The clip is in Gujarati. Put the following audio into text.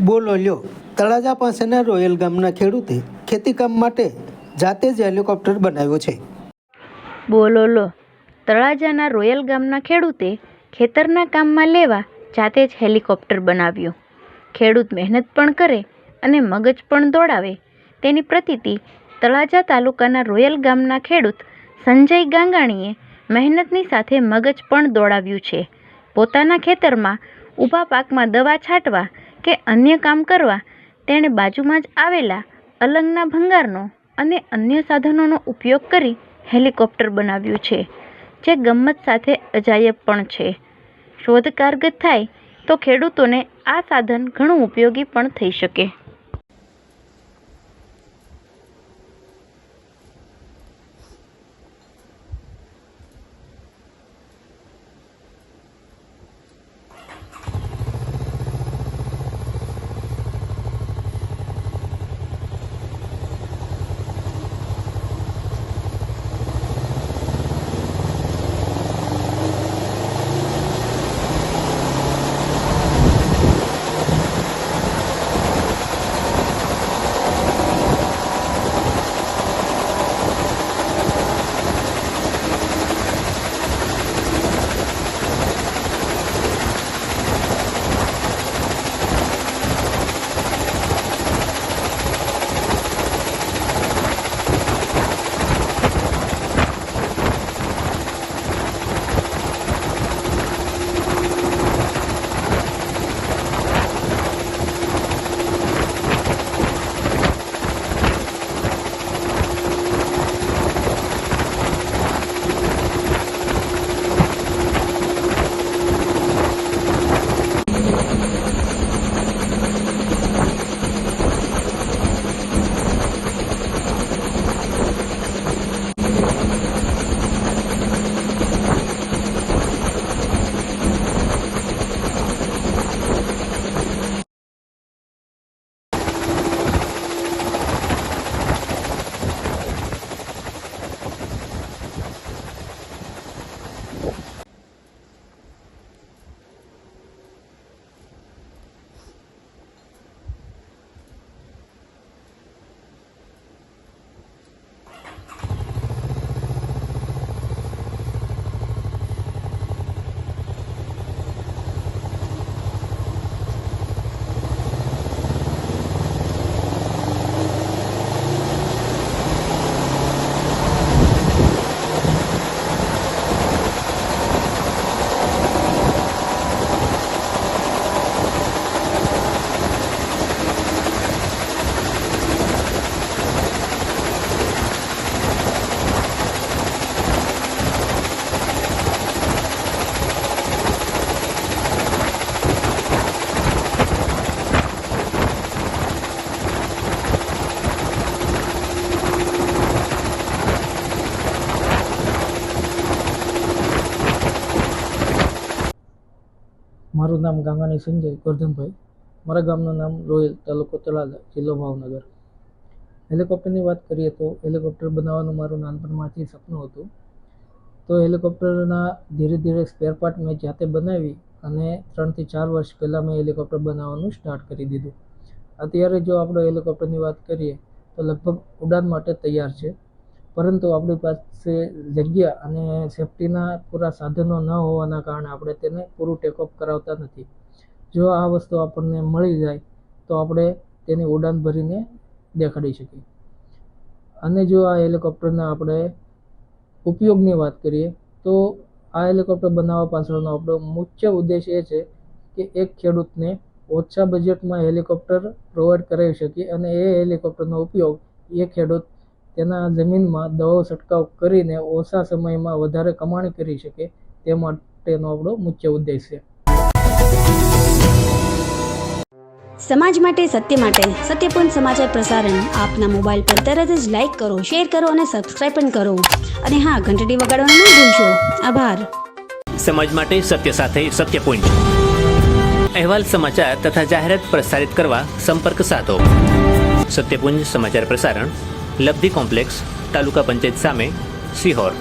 બોલો લ્યો, તળાજા પાસેના રોયલ ગામના ખેડૂતે ખેતીકામ માટે જાતે જ હેલિકોપ્ટર બનાવ્યો છે. બોલો લો, તળાજાના રોયલ ગામના ખેડૂતે ખેતરના કામમાં લેવા જાતે જ હેલિકોપ્ટર બનાવ્યો. ખેડૂત મહેનત પણ કરે અને મગજ પણ દોડાવે તેની પ્રતીતિ તળાજા તાલુકાના રોયલ ગામના ખેડૂત સંજય ગાંગાણીએ મહેનતની સાથે મગજ પણ દોડાવ્યું છે. પોતાના ખેતરમાં ઊભા પાકમાં દવા છાંટવા કે અન્ય કામ કરવા તેણે બાજુમાં જ આવેલા અલંગના ભંગારનો અને અન્ય સાધનોનો ઉપયોગ કરી હેલિકોપ્ટર બનાવ્યું છે, જે ગમ્મત સાથે અજાયબ પણ છે. શોધ કારગત થાય તો ખેડૂતોને આ સાધન ઘણું ઉપયોગી પણ થઈ શકે. મારું નામ ગાંગાણી સંજય ગોરધનભાઈ. મારા ગામનું નામ રોયલ, તાલુકો તળાજા, જિલ્લો ભાવનગર. હેલિકોપ્ટરની વાત કરીએ તો હેલિકોપ્ટર બનાવવાનું મારું નાનપણમાંથી સપનું હતું. તો હેલિકોપ્ટરના ધીરે ધીરે સ્પેર પાર્ટ મેં જાતે બનાવી અને 3 થી 4 વર્ષ પહેલાં મેં હેલિકોપ્ટર બનાવવાનું સ્ટાર્ટ કરી દીધું. અત્યારે જો આપણે હેલિકોપ્ટરની વાત કરીએ તો લગભગ ઉડાન માટે તૈયાર છે, પરંતુ આપણી પાસે જગ્યા અને સેફ્ટીના પૂરા સાધનો ન હોવાના કારણે આપણે તેને પૂરું ટેકઓફ કરાવતા નથી. જો આ વસ્તુ આપણને મળી જાય તો આપણે તેની ઉડાન ભરીને દેખાડી શકીએ. અને જો આ હેલિકોપ્ટરના આપણે ઉપયોગની વાત કરીએ તો આ હેલિકોપ્ટર બનાવવા પાછળનો આપણો મુખ્ય ઉદ્દેશ એ છે કે એક ખેડૂતને ઓછા બજેટમાં હેલિકોપ્ટર પ્રોવાઈડ કરાવી શકીએ અને એ હેલિકોપ્ટરનો ઉપયોગ એ ખેડૂત તેના જમીનમાં દવાઓ છંટકાવ કરીને ઓછા સમયમાં વધારે કમાણી કરી શકે તે માટેનો આપણો મુખ્ય ઉદ્દેશ છે. સમાજ માટે, સત્યપૂર્ણ સમાચાર પ્રસારણ આપના મોબાઈલ પર તરત જ લાઈક કરો, શેર કરો અને સબસ્ક્રાઇબ પણ કરો. અને હા, ઘંટડી વગાડવાનું ન ભૂલશો. આભાર. સમાજ માટે સત્ય સાથે સત્યપૂર્ણ અહેવાલ, સમાચાર તથા જાહેરાત પ્રસારિત કરવા સંપર્ક સાધો. સત્યપુંજ સમાચાર પ્રસારણ, લબ્ધિ કોમ્પ્લેક્સ, તાલુકા પંચાયત સામે, સિહોર.